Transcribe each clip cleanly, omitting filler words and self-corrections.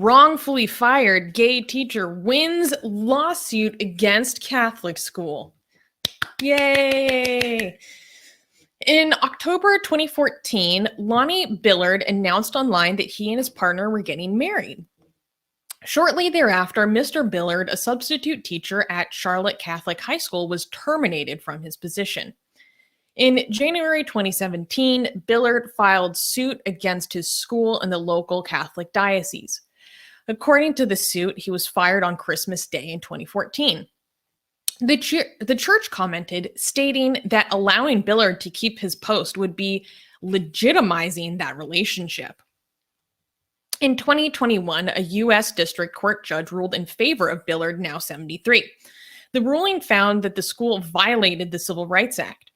wrongfully fired gay teacher wins lawsuit against Catholic school. Yay! In October 2014, Lonnie Billard announced online that he and his partner were getting married. Shortly thereafter, Mr. Billard, a substitute teacher at Charlotte Catholic High School, was terminated from his position. In January 2017, Billard filed suit against his school and the local Catholic Diocese. According to the suit, he was fired on Christmas Day in 2014. The church commented, stating that allowing Billard to keep his post would be legitimizing that relationship. In 2021, a U.S. District Court judge ruled in favor of Billard, now 73. The ruling found that the school violated the Civil Rights Act.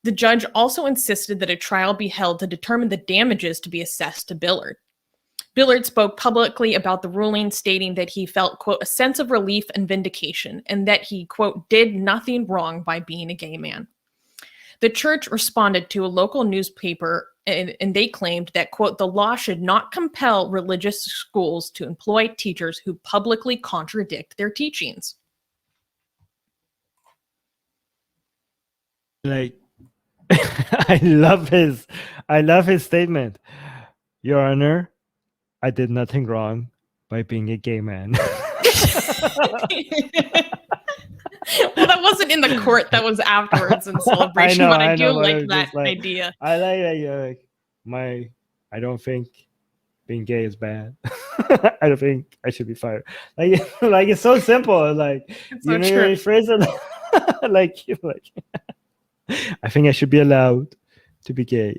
The judge also insisted that a trial be held to determine the damages to be assessed to Billard. Billard spoke publicly about the ruling, stating that he felt, quote, a sense of relief and vindication, and that he, quote, did nothing wrong by being a gay man. The church responded to a local newspaper, and they claimed that, quote, the law should not compel religious schools to employ teachers who publicly contradict their teachings. Like, I love his statement. Your Honor, I did nothing wrong by being a gay man. Well, that wasn't in the court. That was afterwards in celebration. But I do like that idea. I like that. I don't think being gay is bad. I don't think I should be fired. Like it's so simple. Like it's you so know, true. you phrase it like I think I should be allowed to be gay.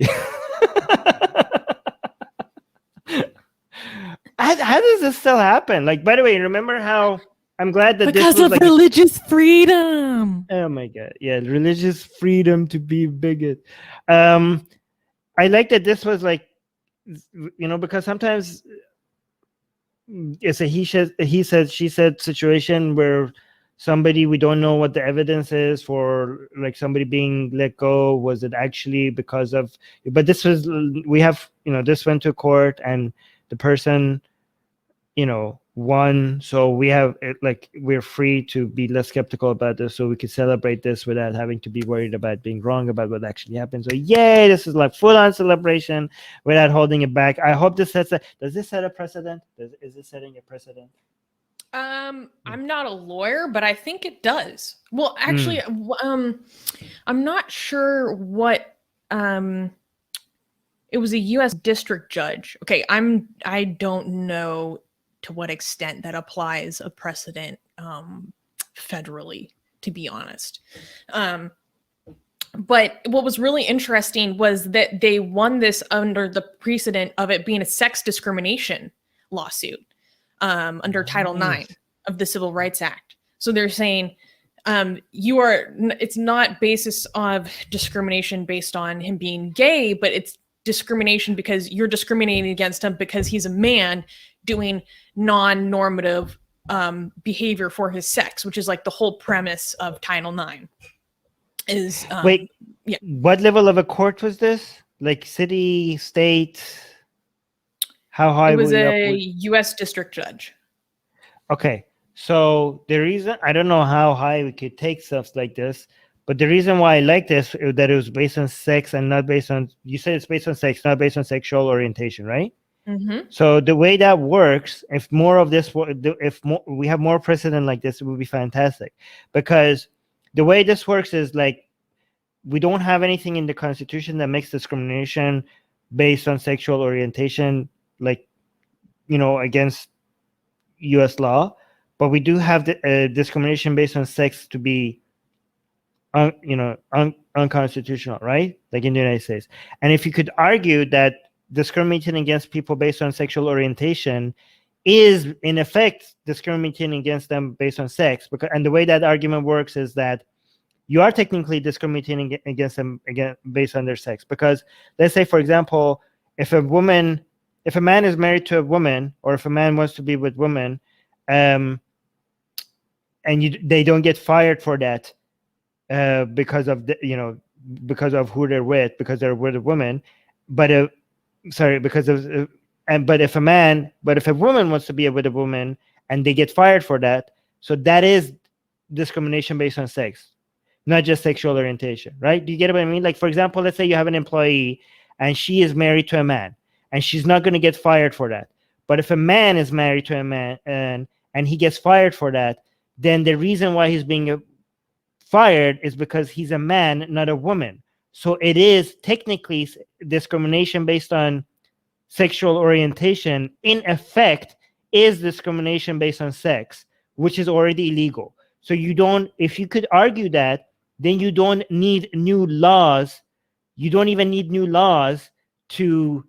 How does this still happen? Like, by the way, remember how I'm glad that because this was of religious freedom. Oh my God. Yeah. Religious freedom to be bigot. I like that this was like, because sometimes it's a he said, she said situation where somebody, we don't know what the evidence is for, like somebody being let go. Was it actually because of, but this was, we have, this went to court and the person, won. So we have we're free to be less skeptical about this, so we can celebrate this without having to be worried about being wrong about what actually happened. So yay, this is like full-on celebration without holding it back. I hope this does this set a precedent? Is this setting a precedent? I'm not a lawyer, but I think it does. Well, actually, I'm not sure what it was a U.S. district judge. Okay, I don't know to what extent that applies a precedent federally, to be honest. But what was really interesting was that they won this under the precedent of it being a sex discrimination lawsuit under Title IX of the Civil Rights Act. So they're saying it's not basis of discrimination based on him being gay, but it's discrimination because you're discriminating against him because he's a man doing non-normative behavior for his sex, which is like the whole premise of Title IX. Is wait, yeah. What level of a court was this? Like city, state? How high? It was a U.S. district judge. Okay, so the reason, I don't know how high we could take stuff like this, but the reason why I like this is that it was based on sex and not based on, you said it's based on sex, not based on sexual orientation, right? Mm-hmm. So the way that works, if more of this, we have more precedent like this, it would be fantastic. Because the way this works is like, we don't have anything in the Constitution that makes discrimination based on sexual orientation, like, against U.S. law, but we do have the discrimination based on sex to be, unconstitutional, right? Like in the United States. And if you could argue that discriminating against people based on sexual orientation is in effect discriminating against them based on sex, and the way that argument works is that you are technically discriminating against them based on their sex. Because let's say, for example, if a man is married to a woman, or if a man wants to be with women, and they don't get fired for that because of because of who they're with, because they're with a woman, but because of but if a woman wants to be with a woman and they get fired for that, so that is discrimination based on sex, not just sexual orientation, right? Do you get what I mean? Like, for example, let's say you have an employee and she is married to a man, and she's not going to get fired for that. But if a man is married to a man and he gets fired for that, then the reason why he's being fired is because he's a man, not a woman. So it is technically discrimination based on sexual orientation. In effect, is discrimination based on sex, which is already illegal. So you don't, if you could argue that, then you don't need new laws. You don't even need new laws to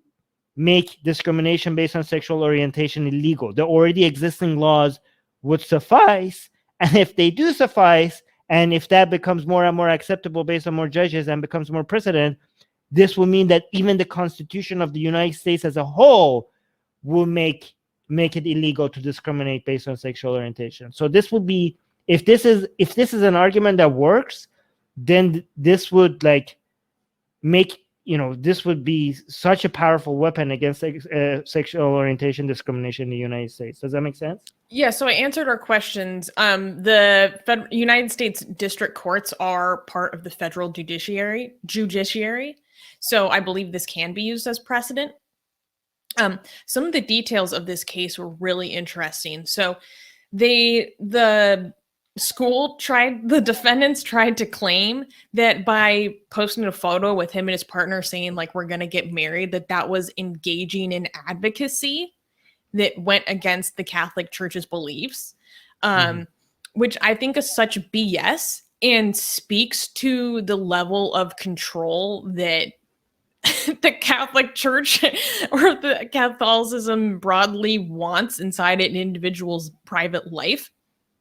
make discrimination based on sexual orientation illegal. The already existing laws would suffice. And if they do suffice, and if that becomes more and more acceptable based on more judges and becomes more precedent, this will mean that even the Constitution of the United States as a whole will make it illegal to discriminate based on sexual orientation. So this would be, if this is an argument that works, then this would like make, this would be such a powerful weapon against sexual orientation discrimination in the United States. Does that make sense? Yeah, so I answered our questions. The United States district courts are part of the federal judiciary. So I believe this can be used as precedent. Some of the details of this case were really interesting. So the defendants tried to claim that by posting a photo with him and his partner saying like, we're going to get married, that was engaging in advocacy that went against the Catholic Church's beliefs, which I think is such BS and speaks to the level of control that the Catholic Church or the Catholicism broadly wants inside an individual's private life.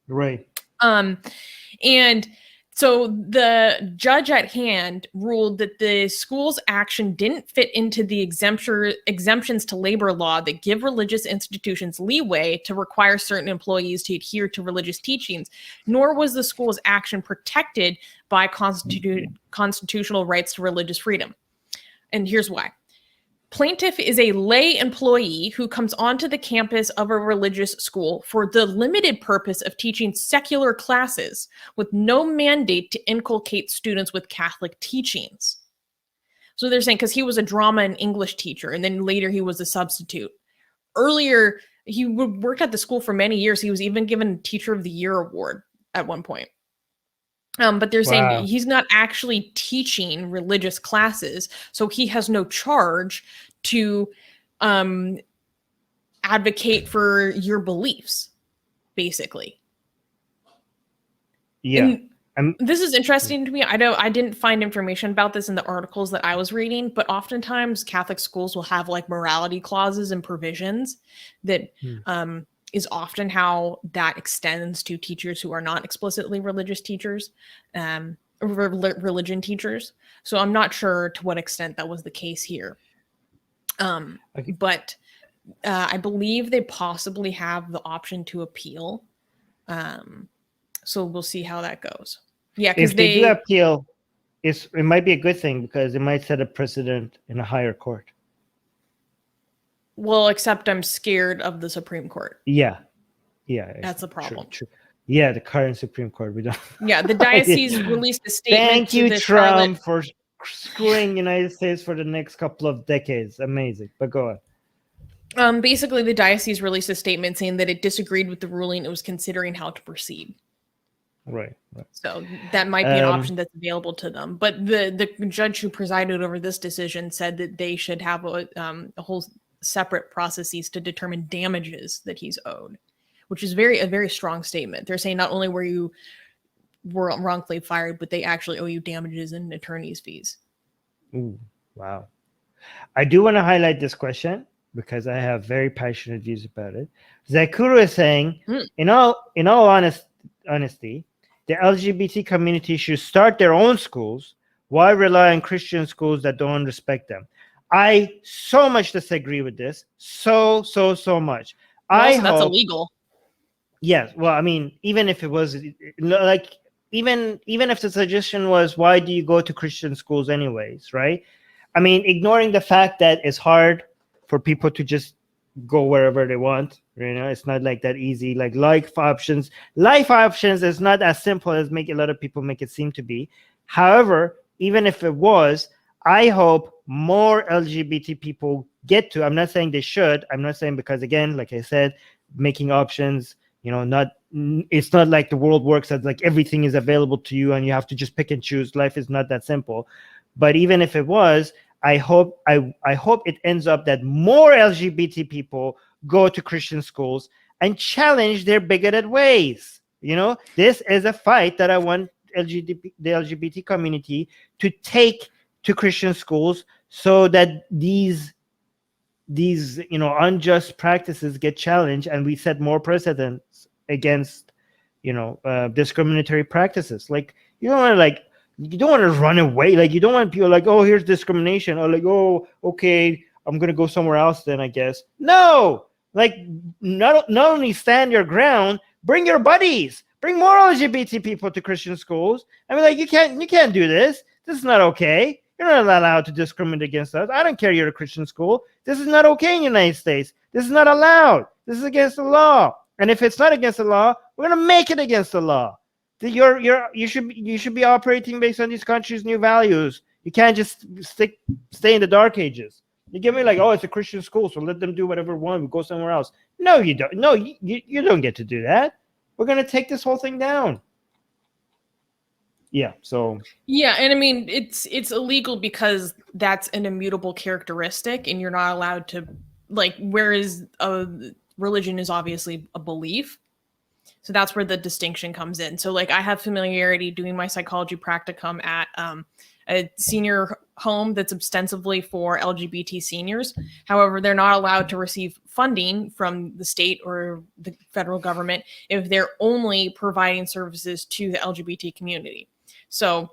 Right. And so the judge at hand ruled that the school's action didn't fit into the exemptions to labor law that give religious institutions leeway to require certain employees to adhere to religious teachings, nor was the school's action protected by constitutional rights to religious freedom. And here's why. Plaintiff is a lay employee who comes onto the campus of a religious school for the limited purpose of teaching secular classes with no mandate to inculcate students with Catholic teachings. So they're saying because he was a drama and English teacher, and then later he was a substitute. Earlier, he worked at the school for many years. He was even given Teacher of the Year award at one point. But they're saying he's not actually teaching religious classes, so he has no charge to advocate for your beliefs, basically. Yeah. This is interesting to me. I didn't find information about this in the articles that I was reading, but oftentimes Catholic schools will have like morality clauses and provisions that is often how that extends to teachers who are not explicitly religious teachers, religion teachers. So I'm not sure to what extent that was the case here. Okay. But I believe they possibly have the option to appeal. So we'll see how that goes. Yeah, because if they do appeal, it might be a good thing because it might set a precedent in a higher court. Well, except I'm scared of the Supreme Court. Yeah. That's the problem. True. Yeah, the current Supreme Court. We don't. Yeah, the diocese released a statement. Thank you, Trump, for screwing United States for the next couple of decades. Amazing. But go on. Basically, the diocese released a statement saying that it disagreed with the ruling. It was considering how to proceed. Right. So that might be an option that's available to them. But the judge who presided over this decision said that they should have a whole separate processes to determine damages that he's owed, which is a very strong statement. They're saying not only were you wrongfully fired, but they actually owe you damages and attorney's fees. Ooh, wow. I do want to highlight this question because I have very passionate views about it. Zakuru is saying, in all honesty, the LGBT community should start their own schools. Why rely on Christian schools that don't respect them? I so much disagree with this. So much. Well, that's illegal. Yes. Well, I mean, even if it was like, even if the suggestion was, why do you go to Christian schools anyways, right? I mean, ignoring the fact that it's hard for people to just go wherever they want. It's not like that easy. Like life options is not as simple as make a lot of people make it seem to be. However, even if it was, I hope more LGBT people get to. I'm not saying they should. I'm not saying, because again, like I said, making options, it's not like the world works as like everything is available to you and you have to just pick and choose. Life is not that simple. But even if it was, I hope it ends up that more LGBT people go to Christian schools and challenge their bigoted ways. This is a fight that I want the LGBT community to take to Christian schools, so that these unjust practices get challenged, and we set more precedents against discriminatory practices. Like, you don't want to run away. Like, you don't want people like, oh, here's discrimination, or like, oh, okay, I'm gonna go somewhere else then, I guess. No, like, not only stand your ground, bring your buddies, bring more LGBT people to Christian schools. I mean, like, you can't do this. This is not okay. You're not allowed to discriminate against us. I don't care you're a Christian school. This is not okay in the United States. This is not allowed. This is against the law. And if it's not against the law, we're gonna make it against the law. You should be operating based on these countries' new values. You can't just stay in the dark ages. You give me like, oh, it's a Christian school, so let them do whatever they want. We go somewhere else. No, you don't. No, you don't get to do that. We're gonna take this whole thing down. Yeah. So. Yeah, and I mean, it's illegal because that's an immutable characteristic, and you're not allowed to, like, whereas religion is obviously a belief. So that's where the distinction comes in. So, like, I have familiarity doing my psychology practicum at a senior home that's ostensibly for LGBT seniors. However, they're not allowed to receive funding from the state or the federal government if they're only providing services to the LGBT community. So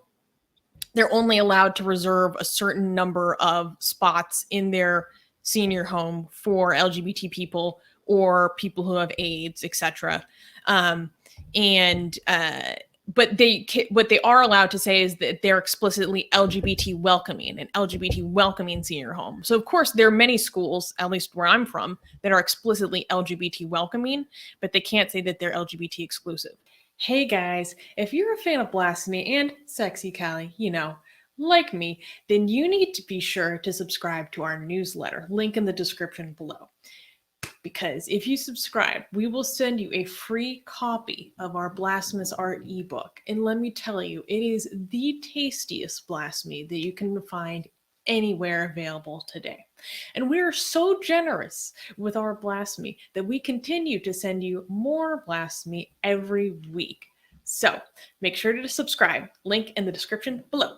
they're only allowed to reserve a certain number of spots in their senior home for LGBT people or people who have AIDS, etc. But what they are allowed to say is that they're explicitly LGBT welcoming, an LGBT welcoming senior home. So of course there are many schools, at least where I'm from, that are explicitly LGBT welcoming, but they can't say that they're LGBT exclusive. Hey guys, if you're a fan of Blasphemy and Sexy Callie, like me, then you need to be sure to subscribe to our newsletter, link in the description below. Because if you subscribe, we will send you a free copy of our Blasphemous Art ebook. And let me tell you, it is the tastiest blasphemy that you can find anywhere available today. And we are so generous with our blasphemy that we continue to send you more blasphemy every week. So make sure to subscribe, link in the description below.